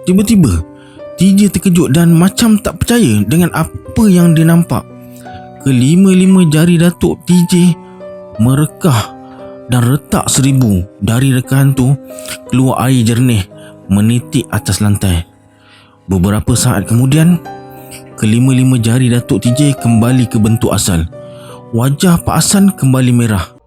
Tiba-tiba TJ terkejut dan macam tak percaya dengan apa yang dia nampak. Kelima-lima jari datuk TJ merekah dan retak seribu dari rekahan tu keluar air jernih menitik atas lantai. Beberapa saat kemudian, kelima-lima jari datuk TJ kembali ke bentuk asal. Wajah Pak Hassan kembali merah.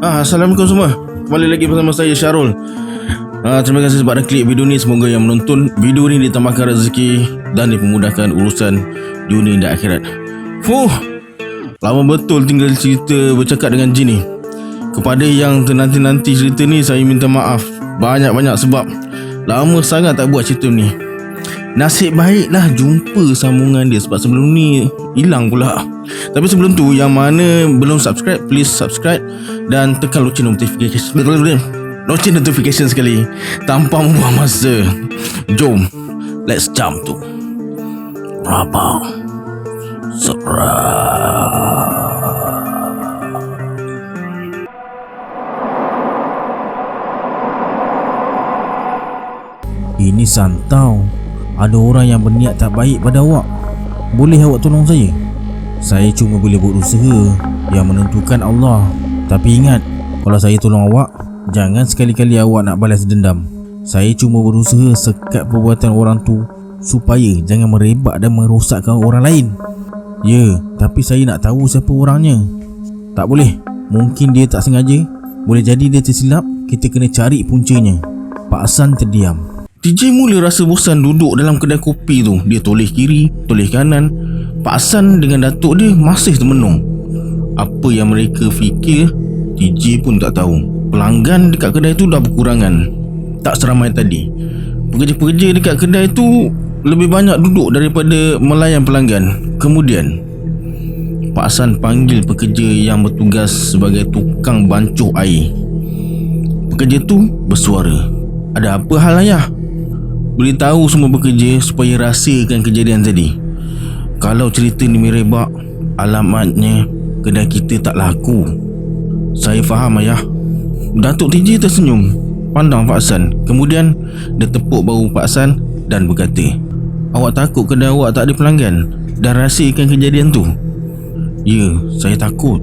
Assalamualaikum semua. Kembali lagi bersama saya Syarul. Terima kasih sebab dah klik video ni. Semoga yang menonton video ni ditambahkan rezeki dan dipermudahkan urusan dunia dan akhirat. Lama betul tinggal cerita bercakap dengan jin ni. Kepada yang nanti cerita ni, saya minta maaf banyak-banyak sebab lama sangat tak buat cerita ni. Nasib baiklah jumpa sambungan dia sebab sebelum ni hilang pula. Tapi sebelum tu, yang mana belum subscribe, please subscribe dan tekan loceng notification. Loceng notification sekali tanpa membuang masa. Jom, let's jump to Rabau Seram. Ini Santau. Ada orang yang berniat tak baik pada awak. Boleh awak tolong saya? Saya cuma boleh berusaha, yang menentukan Allah. Tapi ingat, kalau saya tolong awak, jangan sekali-kali awak nak balas dendam. Saya cuma berusaha sekat perbuatan orang tu supaya jangan merebak dan merosakkan orang lain. Ya, tapi saya nak tahu siapa orangnya. Tak boleh, mungkin dia tak sengaja. Boleh jadi dia tersilap. Kita kena cari puncanya. Pak Hassan terdiam. TJ mula rasa bosan duduk dalam kedai kopi tu. Dia toleh kiri, toleh kanan. Pak Hassan dengan datuk dia masih termenung. Apa yang mereka fikir, TJ pun tak tahu. Pelanggan dekat kedai tu dah berkurangan, tak seramai tadi. Pekerja-pekerja dekat kedai tu lebih banyak duduk daripada melayan pelanggan. Kemudian Pak Hassan panggil pekerja yang bertugas sebagai tukang bancuh air. Pekerja tu bersuara, "Ada apa hal ayah?" Beritahu semua pekerja supaya rahsiakan kejadian tadi. Kalau cerita ni merebak, alamatnya kedai kita tak laku. Saya faham ayah. Datuk TJ tersenyum pandang Pak Hassan. Kemudian dia tepuk bahu Pak Hassan dan berkata, "Awak takut kedai awak tak ada pelanggan dan rahsiakan kejadian tu?" "Ya, saya takut."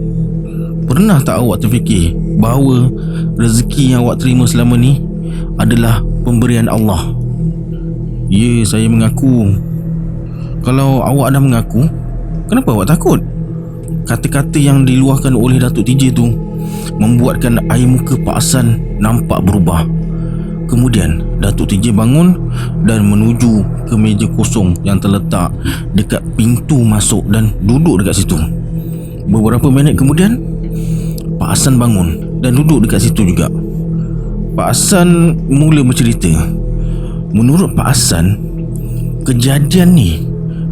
"Pernah tak awak terfikir bahawa rezeki yang awak terima selama ni adalah pemberian Allah?" "Ya, saya mengaku." "Kalau awak dah mengaku, kenapa awak takut?" Kata-kata yang diluahkan oleh Datuk TJ tu membuatkan air muka Pak Hassan nampak berubah. Kemudian Datuk TJ bangun dan menuju ke meja kosong yang terletak dekat pintu masuk dan duduk dekat situ. Beberapa minit kemudian, Pak Hassan bangun dan duduk dekat situ juga. Pak Hassan mula bercerita. Menurut Pak Hassan, kejadian ni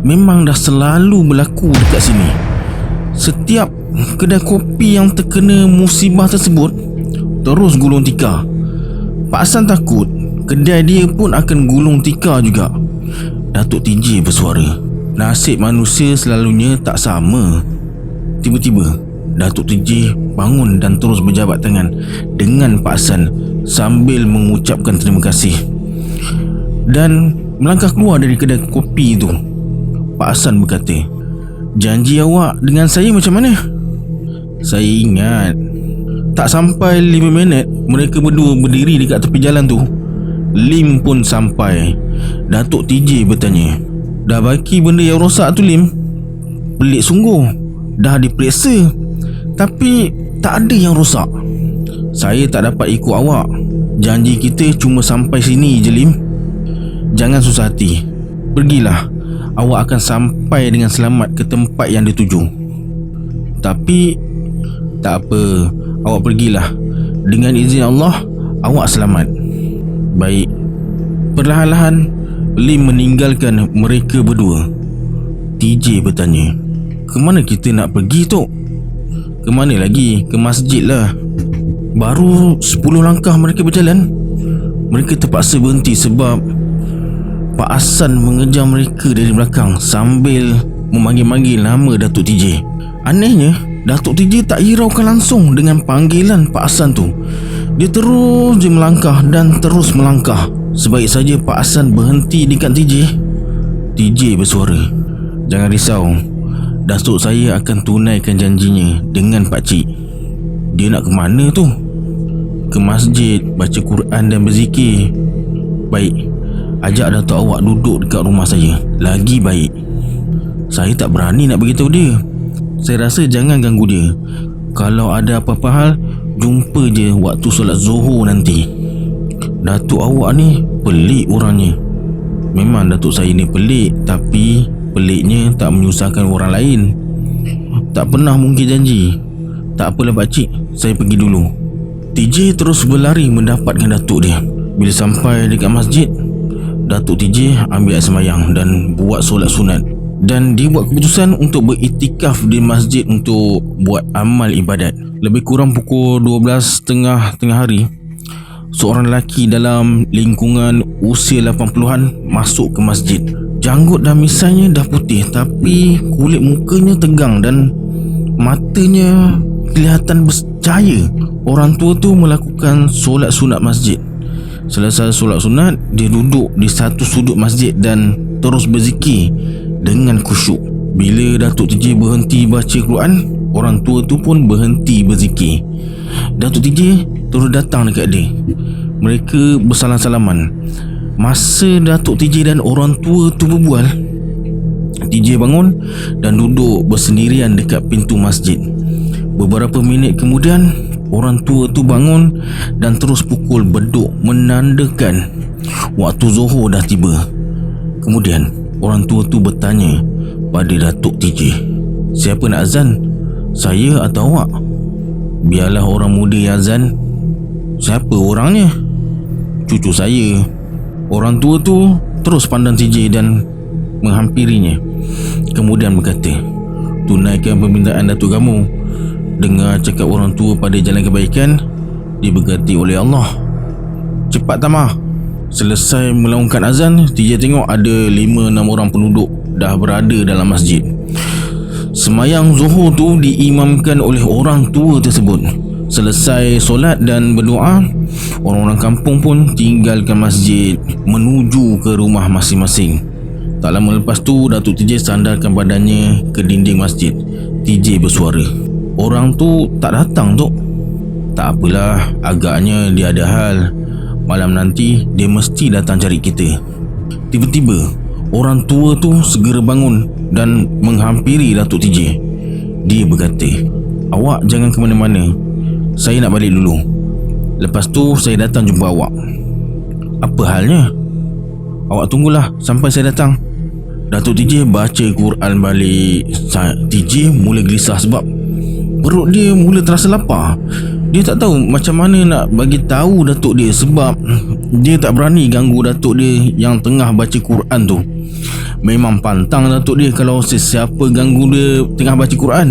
memang dah selalu berlaku dekat sini. Setiap kedai kopi yang terkena musibah tersebut terus gulung tikar. Pak Hassan takut kedai dia pun akan gulung tikar juga. Datuk TJ bersuara, "Nasib manusia selalunya tak sama." Tiba-tiba Datuk TJ bangun dan terus berjabat tangan dengan Pak Hassan sambil mengucapkan terima kasih dan melangkah keluar dari kedai kopi itu. Pak Hassan berkata, "Janji awak dengan saya macam mana?" Saya ingat. Tak sampai 5 minit, mereka berdua berdiri dekat tepi jalan tu. Lim pun sampai. Datuk TJ bertanya, "Dah baki benda yang rosak tu, Lim?" "Pelik sungguh. Dah diperiksa, tapi tak ada yang rosak." "Saya tak dapat ikut awak. Janji kita cuma sampai sini je, Lim. Jangan susah hati. Pergilah. Awak akan sampai dengan selamat ke tempat yang dituju." "Tapi..." "Tak apa. Awak pergilah. Dengan izin Allah, awak selamat." "Baik." Perlahan-lahan Lim meninggalkan mereka berdua. TJ bertanya, "Ke mana kita nak pergi, Tok?" "Ke mana lagi? Ke masjid lah." Baru 10 langkah mereka berjalan, mereka terpaksa berhenti sebab Pak Hassan mengejar mereka dari belakang sambil memanggil-manggil nama Datuk TJ. Anehnya, Datuk TJ tak hiraukan langsung dengan panggilan Pak Hassan tu. Dia terus je melangkah dan terus melangkah. Sebaik saja Pak Hassan berhenti dekat TJ. TJ bersuara, "Jangan risau, Datuk saya akan tunaikan janjinya dengan pakcik." "Dia nak ke mana tu?" "Ke masjid, baca Quran dan berzikir." "Baik, ajak Datuk awak duduk dekat rumah saya. Lagi baik." "Saya tak berani nak beritahu dia. Saya rasa jangan ganggu dia. Kalau ada apa-apa hal, jumpa je waktu solat Zuhur nanti." "Datuk awak ni pelik orangnya." "Memang Datuk saya ni pelik, tapi peliknya tak menyusahkan orang lain. Tak pernah mungkin janji." "Tak apalah pakcik, saya pergi dulu." TJ terus berlari mendapatkan Datuk dia. Bila sampai dekat masjid, Datuk TJ ambil air sembahyang dan buat solat sunat. Dan dia buat keputusan untuk beriktikaf di masjid untuk buat amal ibadat. Lebih kurang pukul 12.30 tengah hari, seorang lelaki dalam lingkungan usia 80-an masuk ke masjid. Janggut dan misainya dah putih, tapi kulit mukanya tegang dan matanya kelihatan bercahaya. Orang tua tu melakukan solat sunat masjid. Selesai solat sunat, dia duduk di satu sudut masjid dan terus berzikir dengan khusyuk. Bila Datuk TJ berhenti baca Quran, orang tua tu pun berhenti berzikir. Datuk TJ terus datang dekat dia. Mereka bersalam-salaman. Masa Datuk TJ dan orang tua tu berbual, TJ bangun dan duduk bersendirian dekat pintu masjid. Beberapa minit kemudian, orang tua tu bangun dan terus pukul beduk menandakan waktu Zuhur dah tiba. Kemudian orang tua tu bertanya pada Datuk TJ, "Siapa nak azan? Saya atau awak?" "Biarlah orang muda yang azan." "Siapa orangnya?" "Cucu saya." Orang tua tu terus pandang TJ dan menghampirinya. Kemudian berkata, "Tunaikan permintaan datuk kamu. Dengar cakap orang tua pada jalan kebaikan, diberkati oleh Allah. Cepat tamah." Selesai melaungkan azan, TJ tengok ada 5-6 orang penduduk dah berada dalam masjid. Semayang Zuhur tu diimamkan oleh orang tua tersebut. Selesai solat dan berdoa, orang-orang kampung pun tinggalkan masjid menuju ke rumah masing-masing. Tak lama lepas tu, Datuk TJ sandarkan badannya ke dinding masjid. TJ bersuara, "Orang tu tak datang, Tok." "Tak apalah, agaknya dia ada hal. Malam nanti dia mesti datang cari kita." Tiba-tiba orang tua tu segera bangun dan menghampiri Datuk TJ. Dia berkata, "Awak jangan ke mana-mana. Saya nak balik dulu. Lepas tu saya datang jumpa awak." "Apa halnya?" "Awak tunggulah sampai saya datang." Datuk TJ baca Quran balik. TJ mula gelisah sebab perut dia mula terasa lapar. Dia tak tahu macam mana nak bagi tahu datuk dia sebab dia tak berani ganggu datuk dia yang tengah baca Quran tu. Memang pantang datuk dia kalau sesiapa ganggu dia tengah baca Quran.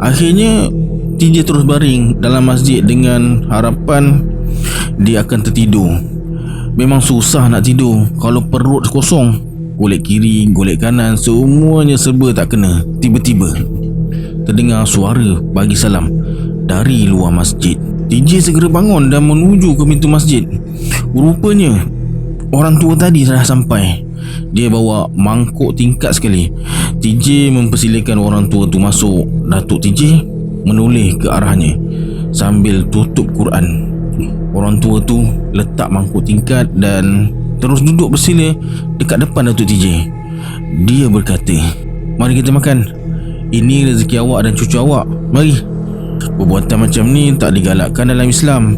Akhirnya TJ terus baring dalam masjid dengan harapan dia akan tertidur. Memang susah nak tidur kalau perut kosong. Golek kiri, golek kanan, semuanya serba tak kena. Tiba-tiba terdengar suara bagi salam dari luar masjid. TJ segera bangun dan menuju ke pintu masjid. Rupanya orang tua tadi dah sampai. Dia bawa mangkuk tingkat sekali. TJ mempersilakan orang tua tu masuk. Datuk TJ menoleh ke arahnya sambil tutup Quran. Orang tua tu letak mangkuk tingkat dan terus duduk bersila dekat depan Datuk TJ. Dia berkata, "Mari kita makan. Ini rezeki awak dan cucu awak. Mari." Perbuatan macam ni tak digalakkan dalam Islam.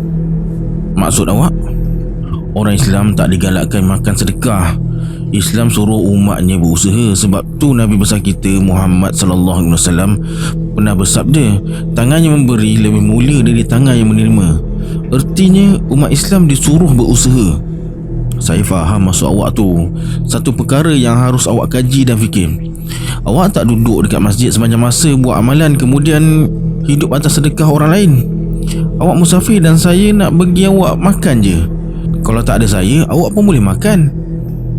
"Maksud awak?" "Orang Islam tak digalakkan makan sedekah. Islam suruh umatnya berusaha. Sebab tu Nabi besar kita Muhammad sallallahu alaihi wasallam pernah bersabda, tangan yang memberi lebih mulia dari tangan yang menerima. Ertinya umat Islam disuruh berusaha." Saya faham maksud awak tu. Satu perkara yang harus awak kaji dan fikir. Awak tak duduk dekat masjid sepanjang masa buat amalan kemudian hidup atas sedekah orang lain. Awak musafir dan saya nak bagi awak makan je. Kalau tak ada saya, awak pun boleh makan.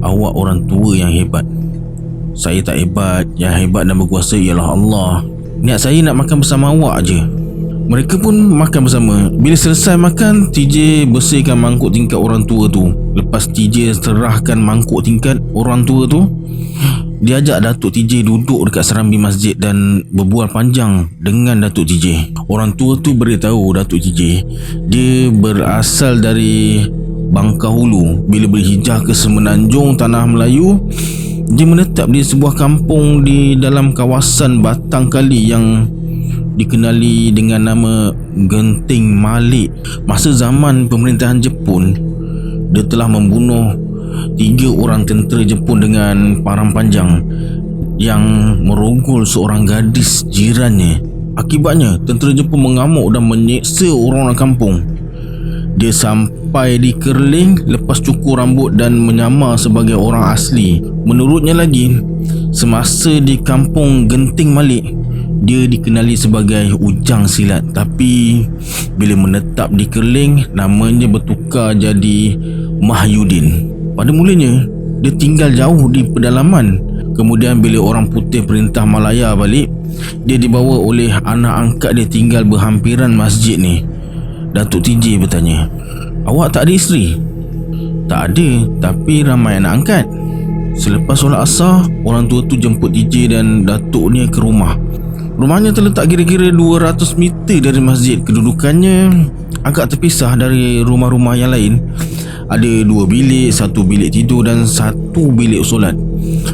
Awak orang tua yang hebat. Saya tak hebat. Yang hebat dan berkuasa ialah Allah. Niat saya nak makan bersama awak je. Mereka pun makan bersama. Bila selesai makan, TJ bersihkan mangkuk tingkat orang tua tu. Lepas TJ serahkan mangkuk tingkat orang tua tu, dia ajak Datuk TJ duduk dekat serambi masjid dan berbual panjang dengan Datuk TJ. Orang tua tu beritahu Datuk TJ dia berasal dari Bangka Hulu. Bila berhijrah ke Semenanjung Tanah Melayu, dia menetap di sebuah kampung di dalam kawasan Batang Kali yang dikenali dengan nama Genting Malik. Masa zaman pemerintahan Jepun, dia telah membunuh 3 orang tentera Jepun dengan parang panjang yang merogol seorang gadis jirannya. Akibatnya, tentera Jepun mengamuk dan menyeksa orang-orang kampung. Dia sampai di Kerling, lepas cukur rambut dan menyamar sebagai orang asli. Menurutnya lagi, semasa di kampung Genting Malik, dia dikenali sebagai Ujang Silat. Tapi bila menetap di Kerling, namanya bertukar jadi Mahyudin. Pada mulanya, dia tinggal jauh di pedalaman. Kemudian bila orang putih perintah Malaya balik, dia dibawa oleh anak angkat dia tinggal berhampiran masjid ni. Datuk TJ bertanya, awak tak ada isteri? Tak ada, tapi ramai anak angkat. Selepas solat asar, orang tua tu jemput TJ dan Datuk ni ke rumah. Rumahnya terletak kira-kira 200 meter dari masjid. Kedudukannya agak terpisah dari rumah-rumah yang lain. Ada 2 bilik, 1 bilik tidur dan 1 bilik solat.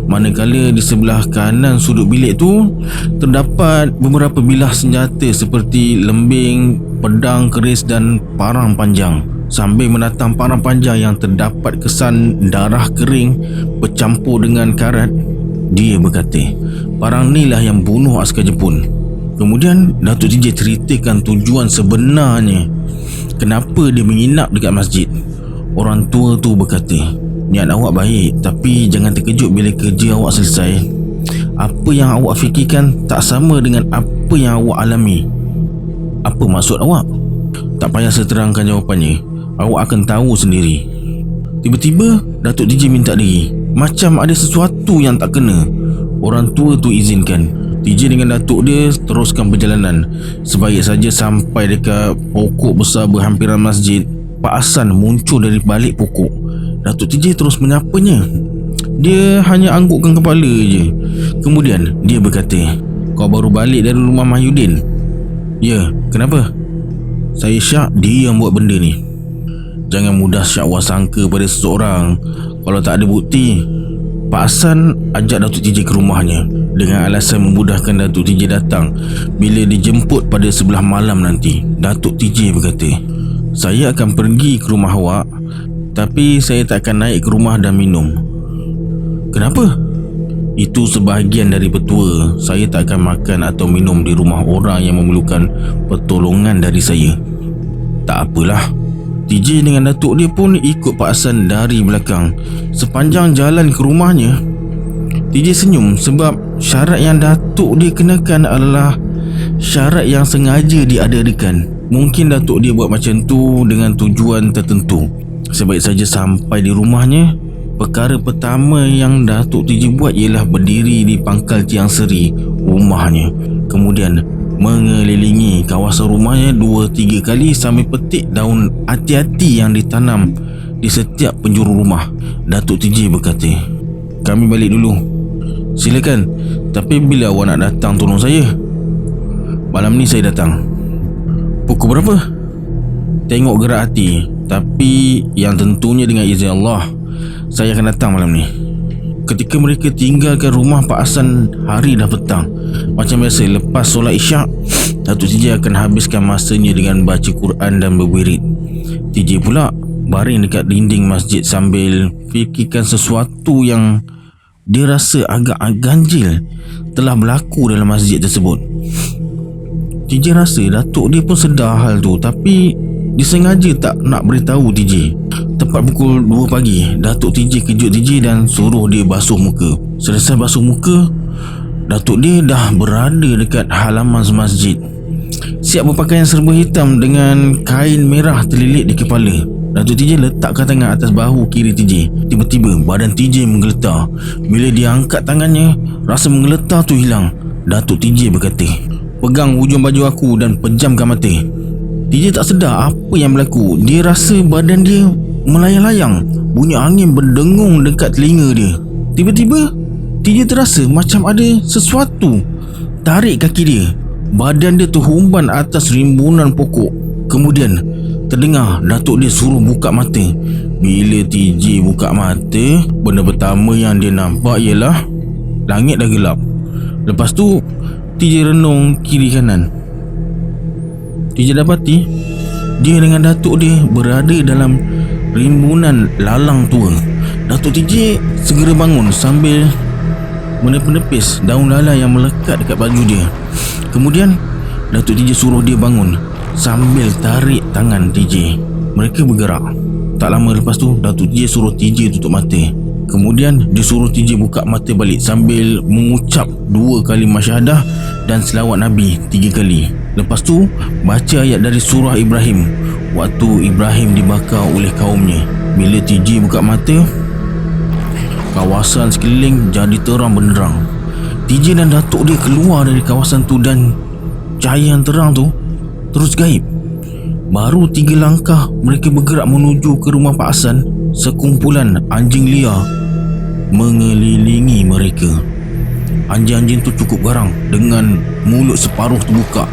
Manakala di sebelah kanan sudut bilik tu terdapat beberapa bilah senjata seperti lembing, pedang keris dan parang panjang. Sambil menatang parang panjang yang terdapat kesan darah kering bercampur dengan karat, dia berkata, parang ni lah yang bunuh askar Jepun. Kemudian Datuk TJ ceritakan tujuan sebenarnya kenapa dia menginap dekat masjid. Orang tua tu berkata, niat awak baik, tapi jangan terkejut bila kerja awak selesai. Apa yang awak fikirkan tak sama dengan apa yang awak alami. Apa maksud awak? Tak payah saya terangkan jawapannya. Awak akan tahu sendiri. Tiba-tiba Datuk TJ minta diri. Macam ada sesuatu yang tak kena. Orang tua tu izinkan. TJ dengan Datuk dia teruskan perjalanan. Sebaik saja sampai dekat pokok besar berhampiran masjid, Pak Hasan muncul dari balik pokok. Datuk TJ terus menyapanya. Dia hanya anggukkan kepala je. Kemudian dia berkata, kau baru balik dari rumah Mahyudin? Ya, kenapa? Saya syak dia yang buat benda ni. Jangan mudah syakwa sangka pada seseorang kalau tak ada bukti. Pak Hasan ajak Datuk TJ ke rumahnya dengan alasan memudahkan Datuk TJ datang bila dijemput pada sebelah malam nanti. Datuk TJ berkata, saya akan pergi ke rumah awak, tapi saya tak akan naik ke rumah dan minum. Kenapa? Itu sebahagian dari petua. Saya tak akan makan atau minum di rumah orang yang memerlukan pertolongan dari saya. Tak apalah. TJ dengan Datuk dia pun ikut Pak Hasan dari belakang. Sepanjang jalan ke rumahnya, TJ senyum sebab syarat yang Datuk dia kenakan adalah syarat yang sengaja diadakan. Mungkin Datuk dia buat macam tu dengan tujuan tertentu. Sebaik saja sampai di rumahnya, perkara pertama yang Datuk TJ buat ialah berdiri di pangkal tiang seri rumahnya. Kemudian mengelilingi kawasan rumahnya 2-3 kali sambil petik daun hati-hati yang ditanam di setiap penjuru rumah. Datuk TJ berkata, kami balik dulu. Silakan, tapi bila awak nak datang tolong saya? Malam ni saya datang. Pukul berapa? Tengok gerak hati. Tapi yang tentunya dengan izin Allah, saya akan datang malam ni. Ketika mereka tinggalkan rumah Pak Hasan, hari dah petang. Macam biasa, lepas solat isyak, Datuk TJ akan habiskan masanya dengan baca Quran dan berwirid. TJ pula baring dekat dinding masjid sambil fikirkan sesuatu yang dia rasa agak ganjil telah berlaku dalam masjid tersebut. TJ rasa Datuk dia pun sedar hal tu, tapi dia sengaja tak nak beritahu TJ. Tepat pukul 2 pagi, Datuk TJ kejut TJ dan suruh dia basuh muka. Selesai basuh muka, Datuk dia dah berada dekat halaman masjid, siap berpakaian serba hitam dengan kain merah terlilit di kepala. Datuk TJ letakkan tangan atas bahu kiri TJ. Tiba-tiba badan TJ menggeletar. Bila dia angkat tangannya, rasa menggeletar tu hilang. Datuk TJ berkata, "Pegang hujung baju aku dan pejamkan mata." TJ tak sedar apa yang berlaku. Dia rasa badan dia melayang-layang. Bunyi angin berdengung dekat telinga dia. Tiba-tiba TJ terasa macam ada sesuatu tarik kaki dia. Badan dia terhumban atas rimbunan pokok. Kemudian terdengar Datuk dia suruh buka mata. Bila TJ buka mata, benda pertama yang dia nampak ialah langit dah gelap. Lepas tu TJ renung kiri kanan. TJ dapati dia dengan Datuk dia berada dalam rimbunan lalang tua. Datuk TJ segera bangun sambil menepis daun lalang yang melekat dekat baju dia. Kemudian Datuk TJ suruh dia bangun sambil tarik tangan TJ. Mereka bergerak. Tak lama lepas tu Datuk TJ suruh TJ tutup mata. Kemudian dia suruh TJ buka mata balik sambil mengucap 2 kali masyahadah dan selawat Nabi 3 kali. Lepas tu baca ayat dari surah Ibrahim waktu Ibrahim dibakar oleh kaumnya. Bila TJ buka mata, kawasan sekeliling jadi terang benderang. TJ dan Datuk dia keluar dari kawasan tu dan cahaya yang terang tu terus gaib. Baru 3 langkah mereka bergerak menuju ke rumah Pak Hassan. Sekumpulan anjing liar mengelilingi mereka. Anjing-anjing tu cukup garang dengan mulut separuh terbuka,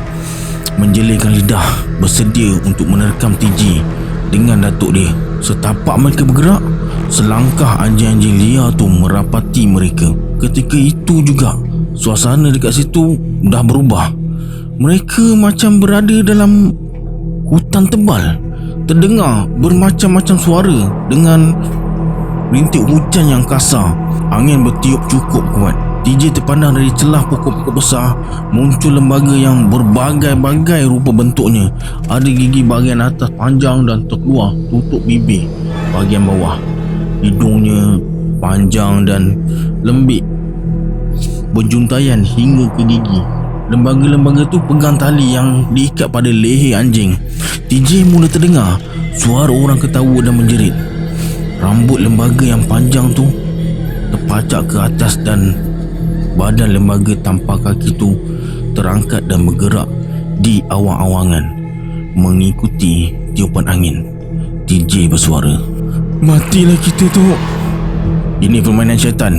menjelingkan lidah bersedia untuk menerkam TJ dengan Datuk dia. Setapak mereka bergerak, selangkah anjing-anjing liar tu merapati mereka. Ketika itu juga suasana dekat situ dah berubah. Mereka macam berada dalam hutan tebal. Terdengar bermacam-macam suara dengan rintik hujan yang kasar. Angin bertiup cukup kuat. TJ terpandang dari celah pokok-pokok besar muncul lembaga yang berbagai-bagai rupa bentuknya. Ada gigi bahagian atas panjang dan terkeluar tutup bibir bahagian bawah. Hidungnya panjang dan lembik berjuntaian hingga ke gigi. Lembaga-lembaga tu pegang tali yang diikat pada leher anjing. TJ mula terdengar suara orang ketawa dan menjerit. Rambut lembaga yang panjang tu terpacak ke atas dan badan lembaga tanpa kaki tu terangkat dan bergerak di awang-awangan mengikuti tiupan angin. TJ bersuara, "Matilah kita tu. Ini permainan syaitan.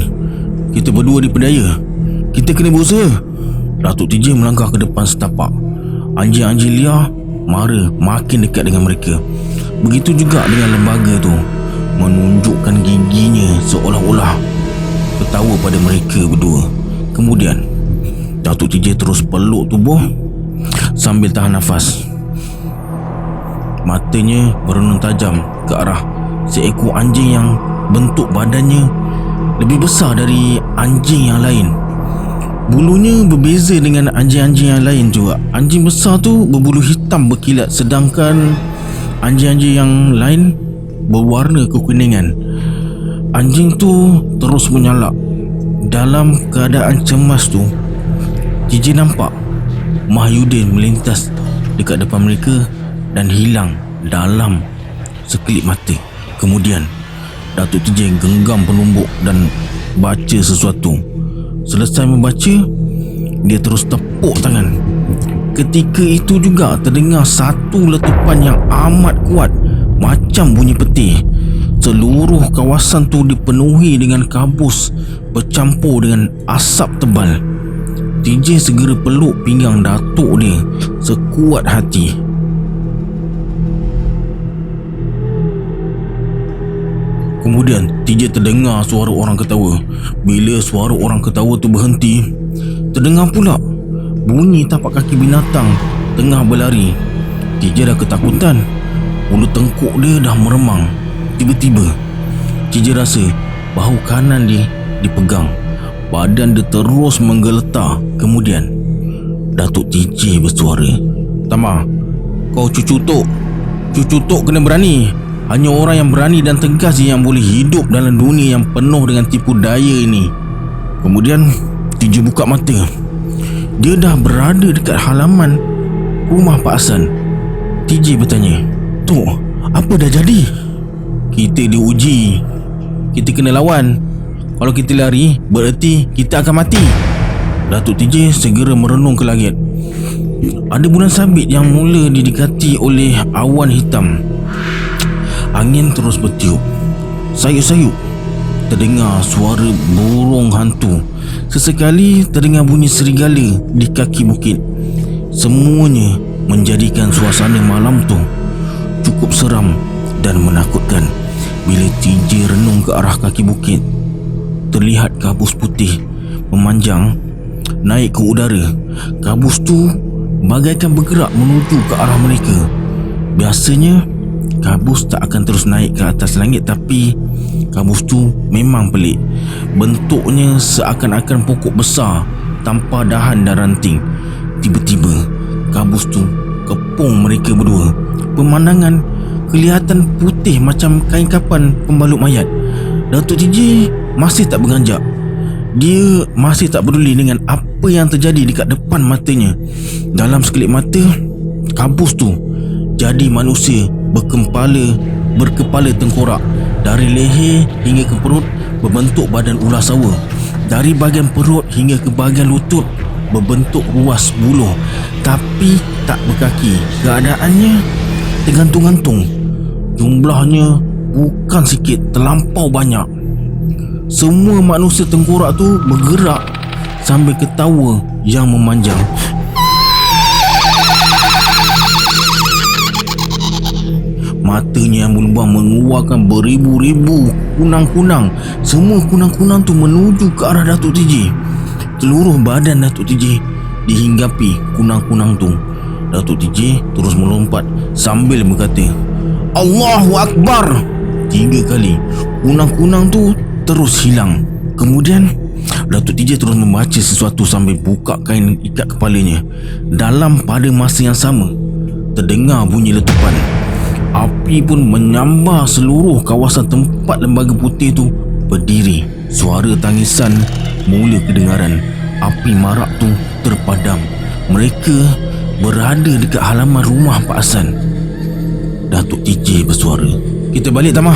Kita berdua diperdaya. Kita kena berusaha." Datuk TJ melangkah ke depan setapak. Anjing-anjing liar mara makin dekat dengan mereka. Begitu juga dengan lembaga tu, menunjukkan giginya seolah-olah ketawa pada mereka berdua. Kemudian Datuk TJ terus peluk tubuh sambil tahan nafas. Matanya berenung tajam ke arah seekor anjing yang bentuk badannya lebih besar dari anjing yang lain. Bulunya berbeza dengan anjing-anjing yang lain juga. Anjing besar tu berbulu hitam berkilat, sedangkan anjing-anjing yang lain berwarna kekuningan. Anjing tu terus menyalak. Dalam keadaan cemas tu, TJ nampak Mahyudin melintas dekat depan mereka dan hilang dalam sekelip mata. Kemudian Datuk TJ genggam penumbuk dan baca sesuatu. Selesai membaca, dia terus tepuk tangan. Ketika itu juga terdengar satu letupan yang amat kuat macam bunyi petir. Seluruh kawasan tu dipenuhi dengan kabus bercampur dengan asap tebal. TJ segera peluk pinggang Datuk dia sekuat hati. Kemudian TJ terdengar suara orang ketawa. Bila suara orang ketawa tu berhenti, terdengar pula bunyi tapak kaki binatang tengah berlari. TJ dah ketakutan. Bulu tengkuk dia dah meremang. Tiba-tiba TJ rasa bahu kanan dia dipegang. Badan dia terus menggeletar. Kemudian Datuk TJ bersuara, "Tamah, kau cucu tok kena berani. Hanya orang yang berani dan tegas je yang boleh hidup dalam dunia yang penuh dengan tipu daya ini. Kemudian TJ buka mata. Dia dah berada dekat halaman rumah Pak Hassan. TJ bertanya, "Tok, apa dah jadi?" "Kita diuji. Kita kena lawan. Kalau kita lari, bererti kita akan mati." Datuk TJ segera merenung ke langit. Ada bulan sabit yang mula didekati oleh awan hitam. Angin terus bertiup. Sayup-sayup terdengar suara burung hantu. Sesekali terdengar bunyi serigala di kaki bukit. Semuanya menjadikan suasana malam tu cukup seram dan menakutkan. Bila TJ renung ke arah kaki bukit, terlihat kabus putih memanjang naik ke udara. Kabus tu bagaikan bergerak menuju ke arah mereka. Biasanya kabus tak akan terus naik ke atas langit, tapi kabus tu memang pelik. Bentuknya seakan-akan pokok besar tanpa dahan dan ranting. Tiba-tiba kabus tu kepung mereka berdua. Pemandangan kelihatan putih macam kain kapan pembalut mayat. Datuk TJ masih tak beranjak. Dia masih tak peduli dengan apa yang terjadi dekat depan matanya. Dalam sekelip mata, kabus tu jadi manusia berkepala tengkorak. Dari leher hingga ke perut berbentuk badan ular sawa. Dari bahagian perut hingga ke bahagian lutut berbentuk ruas buluh, tapi tak berkaki. Keadaannya tergantung-gantung. Jumlahnya bukan sikit, terlampau banyak. Semua manusia tengkorak tu bergerak sambil ketawa yang memanjang. Matanya yang berlubang mengeluarkan beribu-ribu kunang-kunang. Semua kunang-kunang tu menuju ke arah Datuk TJ. Seluruh badan Datuk TJ dihinggapi kunang-kunang tu. Datuk TJ terus melompat sambil berkata, "Allahu Akbar!" 3 kali. Kunang-kunang tu terus hilang. Kemudian Datuk TJ terus membaca sesuatu sambil buka kain ikat kepalanya. Dalam pada masa yang sama, terdengar bunyi letupan. Api pun menyambar seluruh kawasan tempat lembaga putih tu berdiri. Suara tangisan mula kedengaran. Api marak tu terpadam. Mereka berada dekat halaman rumah Pak Hassan. Datuk TJ bersuara, "Kita balik, Tamah.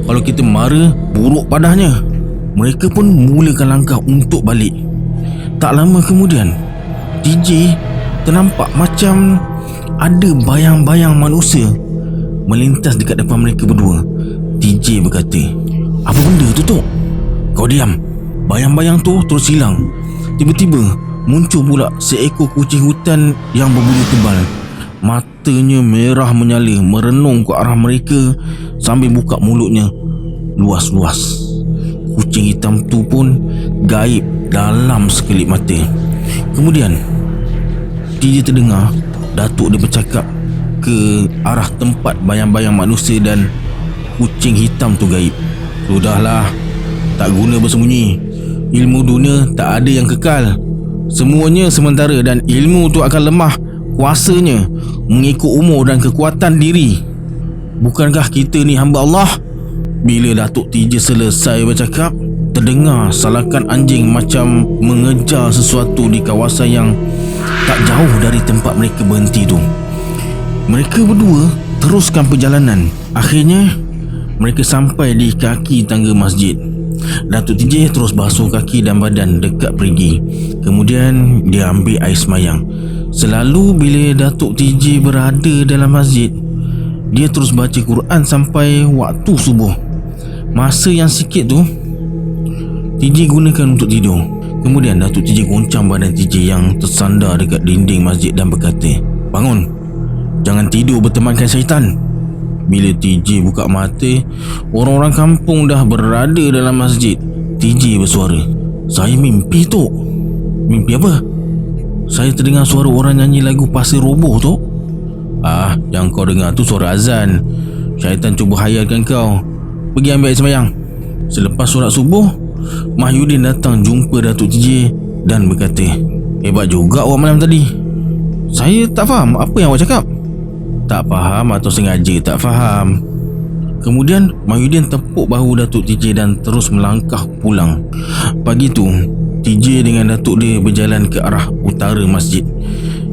Kalau kita mara, buruk padahnya." Mereka pun mulakan langkah untuk balik. Tak lama kemudian, TJ ternampak macam ada bayang-bayang manusia melintas dekat depan mereka berdua. TJ berkata, "Apa benda tu, Tok?" "Kau diam." Bayang-bayang tu terus hilang. Tiba-tiba muncul pula seekor kucing hutan yang berbulu tebal. Matanya merah menyala, merenung ke arah mereka sambil buka mulutnya luas-luas. Kucing hitam tu pun gaib dalam sekelip mata. Kemudian TJ terdengar datuk dia bercakap ke arah tempat bayang-bayang manusia dan kucing hitam tu gaib. "Sudahlah, tak guna bersembunyi. Ilmu dunia tak ada yang kekal. Semuanya sementara dan ilmu tu akan lemah kuasanya mengikut umur dan kekuatan diri. Bukankah kita ni hamba Allah?" Bila Datuk TJ selesai bercakap, terdengar salakan anjing macam mengejar sesuatu di kawasan yang tak jauh dari tempat mereka berhenti tu. Mereka berdua teruskan perjalanan. Akhirnya mereka sampai di kaki tangga masjid. Datuk TJ terus basuh kaki dan badan dekat perigi. Kemudian dia ambil air semayang. Selalu bila Datuk TJ berada dalam masjid, dia terus baca Quran sampai waktu subuh. Masa yang sikit tu TJ gunakan untuk tidur. Kemudian Datuk TJ goncang badan TJ yang tersandar dekat dinding masjid dan berkata, "Bangun, jangan tidur bertemankan syaitan." Bila TJ buka mata, orang-orang kampung dah berada dalam masjid. TJ bersuara, "Saya mimpi, Tok." "Mimpi apa?" "Saya terdengar suara orang nyanyi lagu Pasir Roboh, Tok." "Ah, yang kau dengar tu suara azan. Syaitan cuba hayalkan kau. Pergi ambil air semayang." Selepas solat subuh, Mahyudin datang jumpa Datuk TJ dan berkata, "Hebat juga awak malam tadi." "Saya tak faham apa yang awak cakap." "Tak faham atau sengaja tak faham?" Kemudian Mahyudin tepuk bahu Datuk TJ dan terus melangkah pulang. Pagi tu TJ dengan Datuk dia berjalan ke arah utara masjid,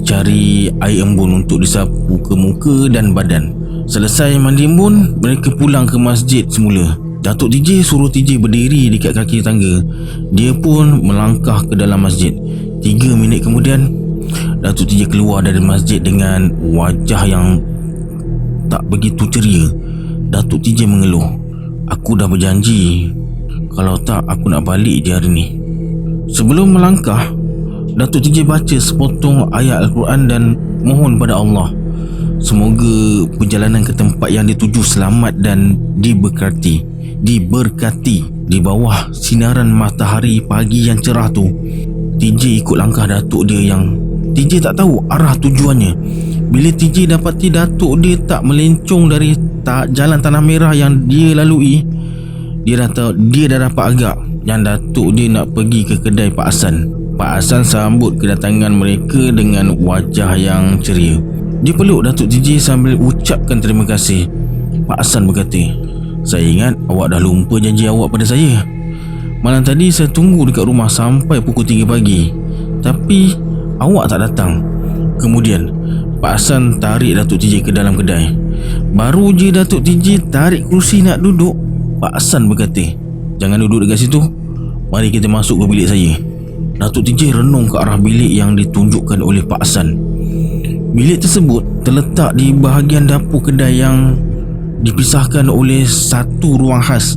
cari air embun untuk disapu ke muka dan badan. Selesai mandi embun, mereka pulang ke masjid semula. Datuk TJ suruh TJ berdiri dekat kaki tangga. Dia pun melangkah ke dalam masjid. 3 minit kemudian, Datuk TJ keluar dari masjid dengan wajah yang tak begitu ceria. Datuk TJ mengeluh, "Aku dah berjanji, kalau tak aku nak balik je hari ni." Sebelum melangkah, Datuk TJ baca sepotong ayat Al-Quran dan mohon pada Allah semoga perjalanan ke tempat yang dituju selamat dan diberkati. Di bawah sinaran matahari pagi yang cerah tu, TJ ikut langkah Datuk dia yang TJ tak tahu arah tujuannya. Bila TJ dapati Datuk dia tak melencong dari jalan tanah merah yang dia lalui, dia dah dapat agak yang Datuk dia nak pergi ke kedai Pak Hassan. Pak Hassan sambut kedatangan mereka dengan wajah yang ceria. Dia peluk Datuk TJ sambil ucapkan terima kasih. Pak Hassan berkata, "Saya ingat awak dah lupa janji awak pada saya. Malam tadi saya tunggu dekat rumah sampai pukul 3 pagi, tapi awak tak datang." Kemudian Pak Hassan tarik Datuk TJ ke dalam kedai. Baru je Datuk TJ tarik kerusi nak duduk, Pak Hassan berkata, "Jangan duduk dekat situ. Mari kita masuk ke bilik saya." Datuk TJ renung ke arah bilik yang ditunjukkan oleh Pak Hassan. Bilik tersebut terletak di bahagian dapur kedai yang dipisahkan oleh satu ruang khas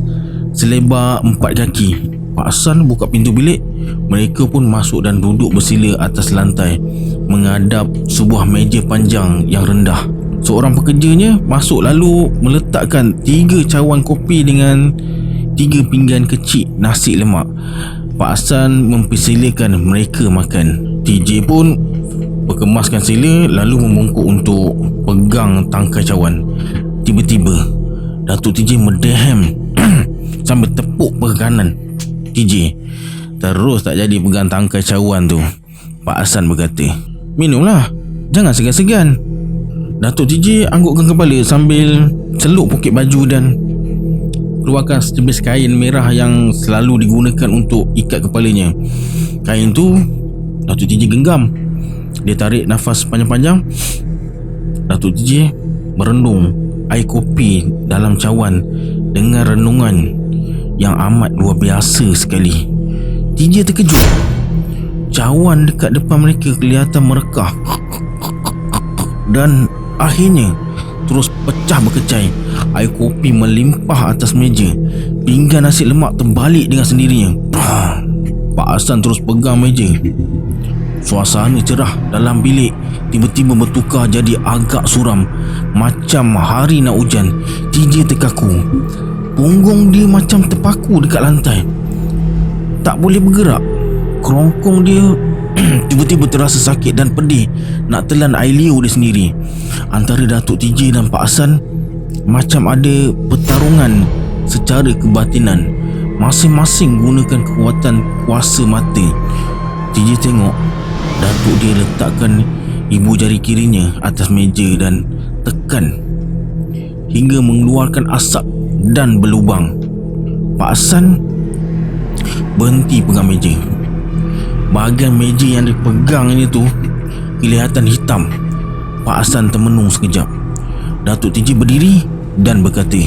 selebar 4 kaki. Pak Hassan buka pintu bilik. Mereka pun masuk dan duduk bersila atas lantai menghadap sebuah meja panjang yang rendah. Seorang pekerjanya masuk lalu meletakkan 3 cawan kopi dengan 3 pinggan kecil nasi lemak. Pak Hassan mempersilakan mereka makan. TJ pun berkemaskan sila lalu membungkuk untuk pegang tangkai cawan. Tiba-tiba Datuk TJ mendehem sambil tepuk perkanan TJ. Terus tak jadi pegang tangkai cawan tu. Pak Hassan berkata, "Minumlah, jangan segan-segan." Datuk TJ anggukkan kepala sambil celup poket baju dan keluarkan secebis kain merah yang selalu digunakan untuk ikat kepalanya. Kain tu Datuk TJ genggam. Dia tarik nafas panjang-panjang. Datuk TJ merendung air kopi dalam cawan dengan renungan yang amat luar biasa sekali. TJ terkejut. Cawan dekat depan mereka kelihatan merekah dan akhirnya terus pecah berkecai. Air kopi melimpah atas meja. Pinggan nasi lemak terbalik dengan sendirinya. Pak Hassan terus pegang meja. Suasana cerah dalam bilik tiba-tiba bertukar jadi agak suram, macam hari nak hujan. TJ terkaku. Punggung dia macam terpaku dekat lantai, tak boleh bergerak. Kerongkong dia tiba-tiba terasa sakit dan pedih, nak telan air liur dia sendiri. Antara Datuk TJ dan Pak Hassan macam ada pertarungan secara kebatinan. Masing-masing gunakan kekuatan kuasa mata. TJ tengok Datuk dia letakkan ibu jari kirinya atas meja dan tekan hingga mengeluarkan asap dan berlubang. Pak Hassan berhenti pegang meja. Bahagian meja yang dipegang ini tu kelihatan hitam. Pak Hassan termenung sekejap. Datuk TJ berdiri dan berkata,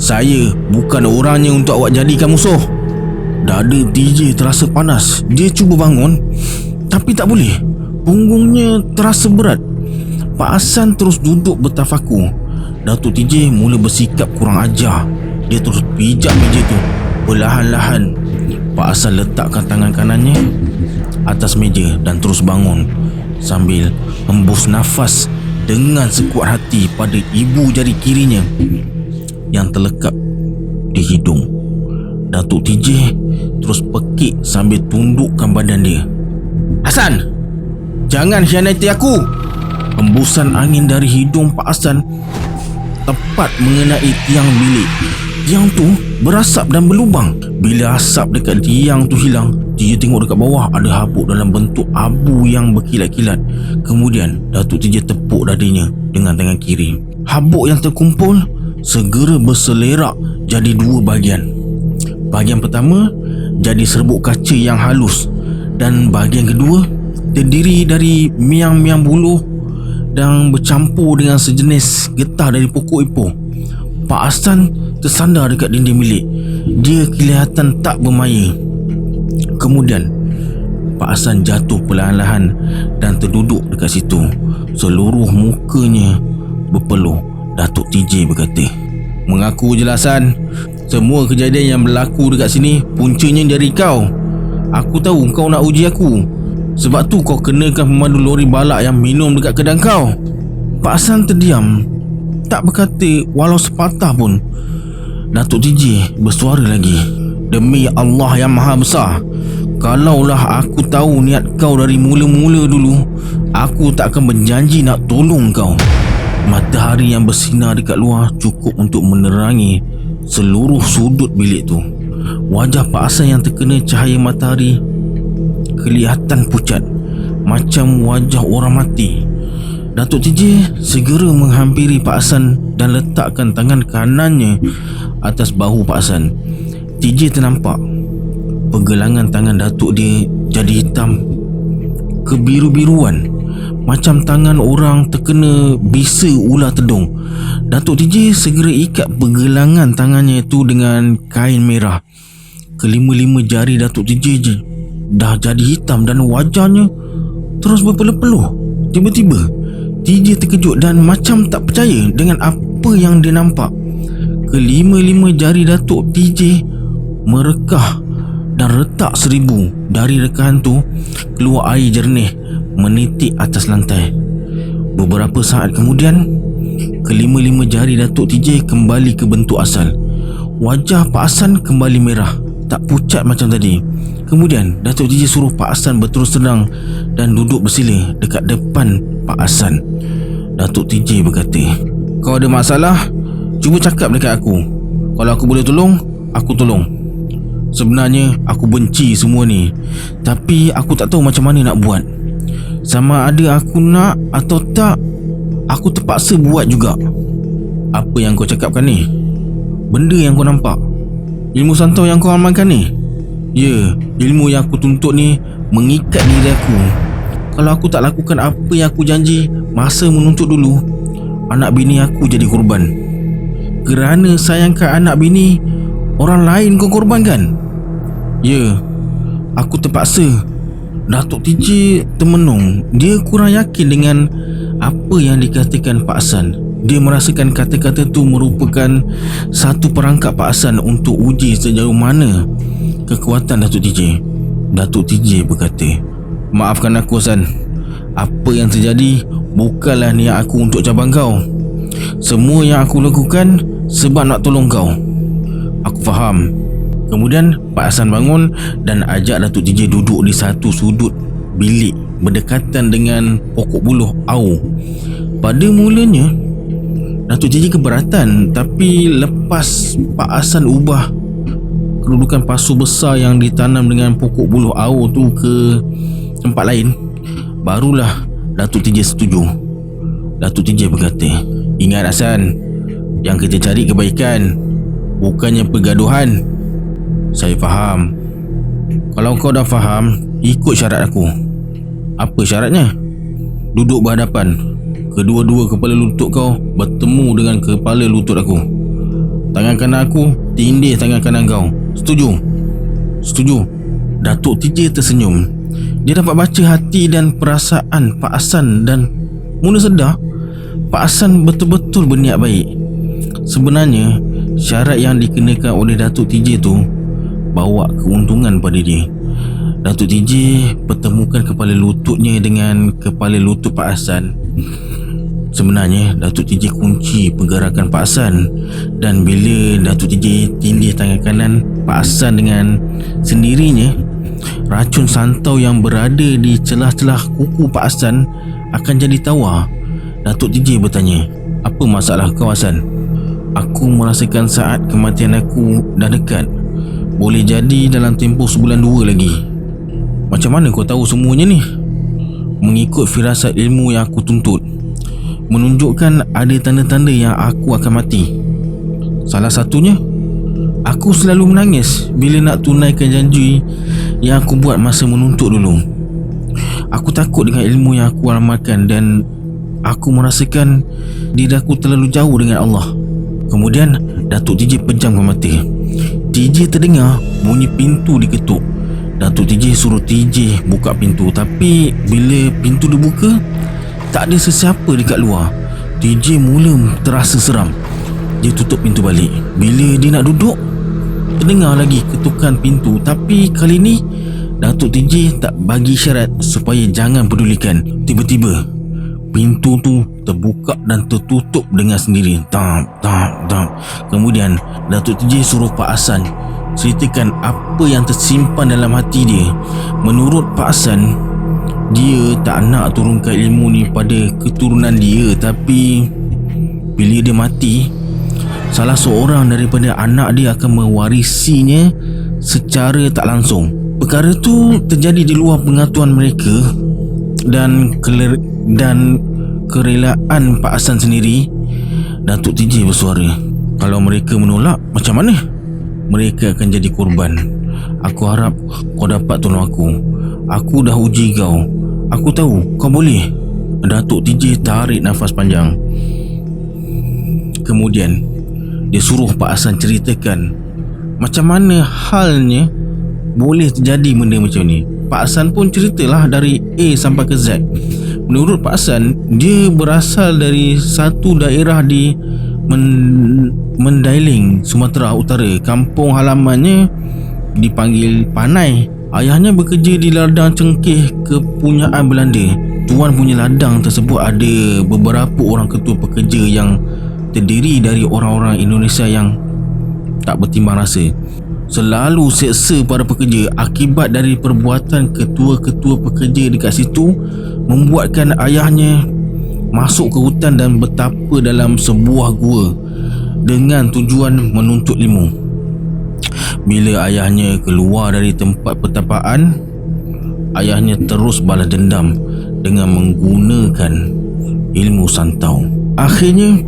"Saya bukan orangnya untuk awak jadikan musuh." Dada TJ terasa panas. Dia cuba bangun tapi tak boleh. Punggungnya terasa berat. Pak Hassan terus duduk bertafakur. Datuk TJ mula bersikap kurang ajar. Dia terus pijak meja tu perlahan-lahan. Pak Hassan letakkan tangan kanannya atas meja dan terus bangun sambil hembus nafas dengan sekuat hati pada ibu jari kirinya yang terlekap di hidung. Datuk TJ terus pekik sambil tundukkan badan dia. "Hassan, jangan hianati aku!" Hembusan angin dari hidung Pak Hassan tepat mengenai tiang bilik. Tiang tu berasap dan berlubang. Bila asap dekat tiang tu hilang, dia tengok dekat bawah ada habuk dalam bentuk abu yang berkilat-kilat. Kemudian Datuk TJ tepuk dadanya dengan tangan kiri. Habuk yang terkumpul segera berselerak jadi dua bahagian. Bahagian pertama jadi serbuk kaca yang halus, dan bahagian kedua terdiri dari miang-miang buluh dan bercampur dengan sejenis getah dari pokok ipoh. Pak Hassan tersandar dekat dinding bilik. Dia kelihatan tak bermaya. Kemudian Pak Hassan jatuh perlahan-lahan dan terduduk dekat situ. Seluruh mukanya berpeluh. Datuk TJ berkata, "Mengaku je lah Hassan, semua kejadian yang berlaku dekat sini puncanya dari kau. Aku tahu kau nak uji aku, sebab tu kau kenakan pemandu lori balak yang minum dekat kedai kau." Pak Hassan terdiam, tak berkata walau sepatah pun. Datuk TJ bersuara lagi, "Demi Allah yang Maha Besar, kalaulah aku tahu niat kau dari mula-mula dulu, aku tak akan berjanji nak tolong kau." Matahari yang bersinar dekat luar cukup untuk menerangi seluruh sudut bilik tu. Wajah Pak Hassan yang terkena cahaya matahari kelihatan pucat, macam wajah orang mati. Datuk TJ segera menghampiri Pak Hassan dan letakkan tangan kanannya atas bahu Pak Hassan. TJ ternampak pergelangan tangan datuk dia jadi hitam kebiru-biruan, macam tangan orang terkena bisa ular tedung. Datuk TJ segera ikat pergelangan tangannya itu dengan kain merah. Kelima-lima jari Datuk TJ dah jadi hitam dan wajahnya terus berpeluh-peluh. Tiba-tiba TJ terkejut dan macam tak percaya dengan apa yang dia nampak. Kelima-lima jari Datuk TJ merekah dan retak seribu. Dari rekahan tu keluar air jernih menitik atas lantai. Beberapa saat kemudian, kelima-lima jari Datuk TJ kembali ke bentuk asal. Wajah Pak Hassan kembali merah, tak pucat macam tadi. Kemudian Datuk TJ suruh Pak Hassan berterus terang dan duduk bersila dekat depan Pak Hassan. Datuk TJ berkata, "Kau ada masalah? Cuba cakap dekat aku. Kalau aku boleh tolong, aku tolong. Sebenarnya aku benci semua ni, tapi aku tak tahu macam mana nak buat. Sama ada aku nak atau tak, aku terpaksa buat juga." "Apa yang kau cakapkan ni? Benda yang kau nampak? Ilmu santau yang kau amalkan ni?" "Ya, ilmu yang aku tuntut ni mengikat diri aku. Kalau aku tak lakukan apa yang aku janji masa menuntut dulu, anak bini aku jadi korban. Kerana sayangkan anak bini, orang lain kau korbankan?" "Ya, aku terpaksa." Datuk TJ termenung. Dia kurang yakin dengan apa yang dikatakan Pak Hassan. Dia merasakan kata-kata tu merupakan satu perangkap Pak Hassan untuk uji sejauh mana kekuatan Datuk TJ. Datuk TJ berkata, "Maafkan aku Hassan. Apa yang terjadi bukanlah niat aku untuk cabang kau. Semua yang aku lakukan sebab nak tolong kau." "Aku faham." Kemudian Pak Hassan bangun dan ajak Datuk TJ duduk di satu sudut bilik berdekatan dengan pokok buluh au. Pada mulanya Datuk TJ keberatan, tapi lepas Pak Hassan ubah kedudukan pasu besar yang ditanam dengan pokok buluh au tu ke tempat lain, barulah Datuk TJ setuju. Datuk TJ berkata, "Ingat Hassan, yang kita cari kebaikan, bukannya pergaduhan." "Saya faham. Kalau kau dah faham, ikut syarat aku." "Apa syaratnya?" "Duduk berhadapan. Kedua-dua kepala lutut kau bertemu dengan kepala lutut aku. Tangan kanan aku tindih tangan kanan kau. Setuju?" "Setuju." Datuk TJ tersenyum. Dia dapat baca hati dan perasaan Pak Hassan dan mula sedar Pak Hassan betul-betul berniat baik. Sebenarnya syarat yang dikenakan oleh Datuk TJ tu bawa keuntungan pada dia. Datuk TJ pertemukan kepala lututnya dengan kepala lutut Pak Hassan. Sebenarnya Datuk TJ kunci pergerakan Pak Hassan, dan bila Datuk TJ tindih tangan kanan Pak Hassan dengan sendirinya, racun santau yang berada di celah-celah kuku Pak Hassan akan jadi tawar. Datuk TJ bertanya, "Apa masalah kau Hassan?" "Aku merasakan saat kematian aku dah dekat. Boleh jadi dalam tempoh sebulan 2 lagi." "Macam mana kau tahu semuanya ni?" "Mengikut firasat ilmu yang aku tuntut, menunjukkan ada tanda-tanda yang aku akan mati." Salah satunya, aku selalu menangis bila nak tunaikan janji yang aku buat masa menuntut dulu. Aku takut dengan ilmu yang aku amalkan dan aku merasakan diri aku terlalu jauh dengan Allah. Kemudian Datuk TJ pejamkan mata. TJ terdengar bunyi pintu diketuk. Datuk TJ suruh TJ buka pintu, tapi bila pintu dibuka, tak ada sesiapa dekat luar. TJ mula terasa seram. Dia tutup pintu balik. Bila dia nak duduk, terdengar lagi ketukan pintu, tapi kali ni Datuk TJ tak bagi syarat supaya jangan pedulikan. Tiba-tiba pintu tu terbuka dan tertutup dengan sendiri. Tap, tap, tap. Kemudian Datuk TJ suruh Pak Hassan ceritakan apa yang tersimpan dalam hati dia. Menurut Pak Hassan, dia tak nak turunkan ilmu ni pada keturunan dia, tapi bila dia mati, salah seorang daripada anak dia akan mewarisinya secara tak langsung. Perkara tu terjadi di luar pengetahuan mereka dan kerelaan Pak Hassan sendiri. Datuk TJ bersuara, kalau mereka menolak, macam mana? Mereka akan jadi korban. Aku harap kau dapat tolong aku. Aku dah uji kau. Aku tahu kau boleh. Datuk TJ tarik nafas panjang. Kemudian dia suruh Pak Hassan ceritakan macam mana halnya boleh terjadi benda macam ni. Pak Hassan pun ceritalah dari A sampai ke Z. Menurut Pak Hassan, dia berasal dari satu daerah di Mandailing, Sumatera Utara. Kampung halamannya dipanggil Panai. Ayahnya bekerja di ladang cengkeh kepunyaan Belanda. Tuan punya ladang tersebut ada beberapa orang ketua pekerja yang terdiri dari orang-orang Indonesia yang tak bertimbang rasa. Selalu seksa pada pekerja. Akibat dari perbuatan ketua-ketua pekerja dekat situ membuatkan ayahnya masuk ke hutan dan bertapa dalam sebuah gua dengan tujuan menuntut ilmu. Bila ayahnya keluar dari tempat pertapaan, ayahnya terus balas dendam dengan menggunakan ilmu santau. Akhirnya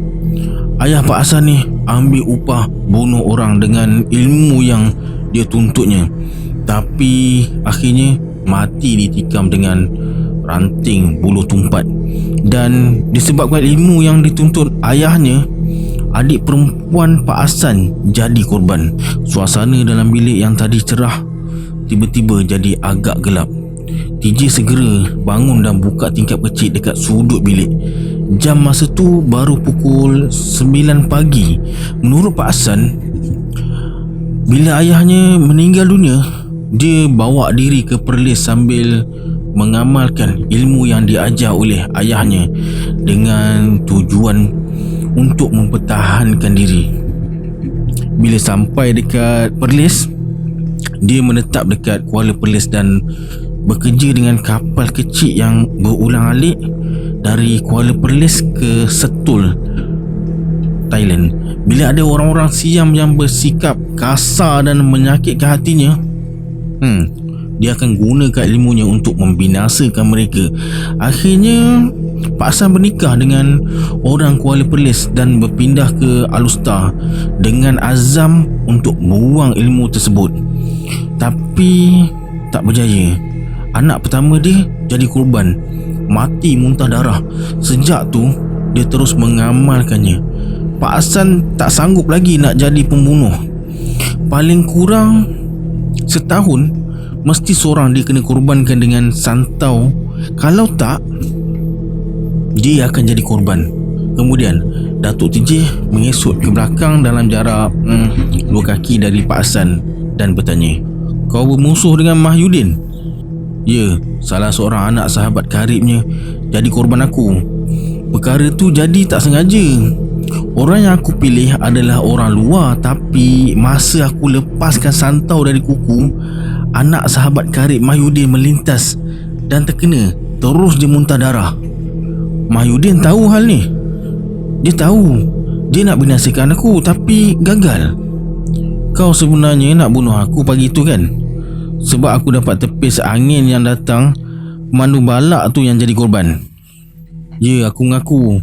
ayah Pak Hassan ni ambil upah bunuh orang dengan ilmu yang dia tuntutnya. Tapi akhirnya mati ditikam dengan ranting buluh tumpat. Dan disebabkan ilmu yang dituntut ayahnya, adik perempuan Pak Hassan jadi korban. Suasana dalam bilik yang tadi cerah tiba-tiba jadi agak gelap. TJ segera bangun dan buka tingkap kecil dekat sudut bilik. Jam masa tu baru pukul 9 pagi. Menurut Pak Hassan, bila ayahnya meninggal dunia, dia bawa diri ke Perlis sambil mengamalkan ilmu yang diajar oleh ayahnya dengan tujuan untuk mempertahankan diri. Bila sampai dekat Perlis, dia menetap dekat Kuala Perlis dan bekerja dengan kapal kecil yang berulang-alik dari Kuala Perlis ke Setul, Thailand. Bila ada orang-orang Siam yang bersikap kasar dan menyakitkan hatinya, dia akan gunakan ilmunya untuk membinasakan mereka. Akhirnya Pak Hassan bernikah dengan orang Kuala Perlis dan berpindah ke Alustar dengan azam untuk buang ilmu tersebut. Tapi tak berjaya. Anak pertama dia jadi korban, mati muntah darah. Sejak tu dia terus mengamalkannya. Pak Hassan tak sanggup lagi nak jadi pembunuh. Paling kurang setahun mesti seorang dia kena korbankan dengan santau. Kalau tak, dia akan jadi korban. Kemudian Datuk TJ mengesut ke belakang dalam jarak 2 kaki dari Pak Hassan dan bertanya, "Kau bermusuh dengan Mahyudin?" "Ya, salah seorang anak sahabat karibnya jadi korban aku. Perkara tu jadi tak sengaja. Orang yang aku pilih adalah orang luar, tapi masa aku lepaskan santau dari kuku, anak sahabat karib Mahyudin melintas dan terkena. Terus dia muntah darah. Mahyudin tahu hal ni. Dia tahu dia nak binasakan aku, tapi gagal. Kau sebenarnya nak bunuh aku pagi tu kan? Sebab aku dapat tepis angin yang datang, pemandu balak tu yang jadi korban." "Ya, aku mengaku.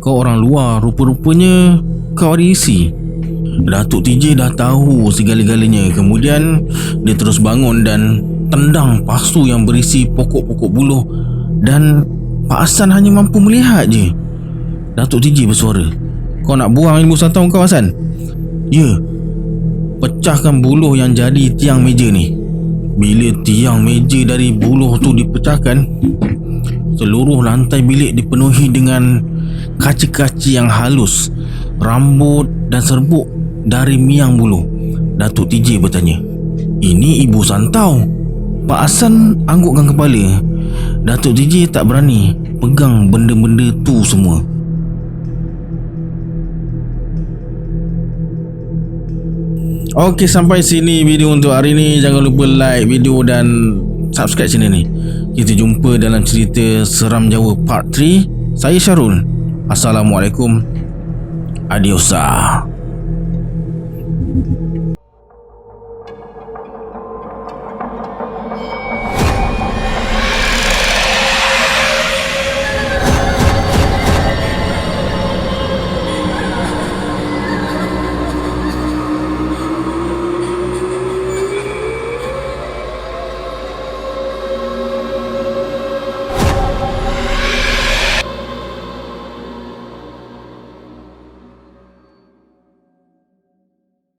Kau orang luar, rupa-rupanya kau ada isi." Datuk TJ dah tahu segala-galanya. Kemudian dia terus bangun dan tendang pasu yang berisi pokok-pokok buluh. Dan Pak Hasan hanya mampu melihat je. Datuk TJ bersuara, "Kau nak buang ilmu santau kau, Hasan?" "Ya." "Pecahkan buluh yang jadi tiang meja ni." Bila tiang meja dari buluh tu dipecahkan, seluruh lantai bilik dipenuhi dengan kaca-kaca yang halus, rambut dan serbuk dari miang buluh. Datuk TJ bertanya, "Ini ibu santau?" Pak Hasan anggukkan kepala. Datuk TJ tak berani pegang benda-benda tu semua. Okey, sampai sini video untuk hari ni. Jangan lupa like video dan subscribe channel ni. Kita jumpa dalam cerita Seram Jawa Part 3. Saya Syarul. Assalamualaikum. Adiosa.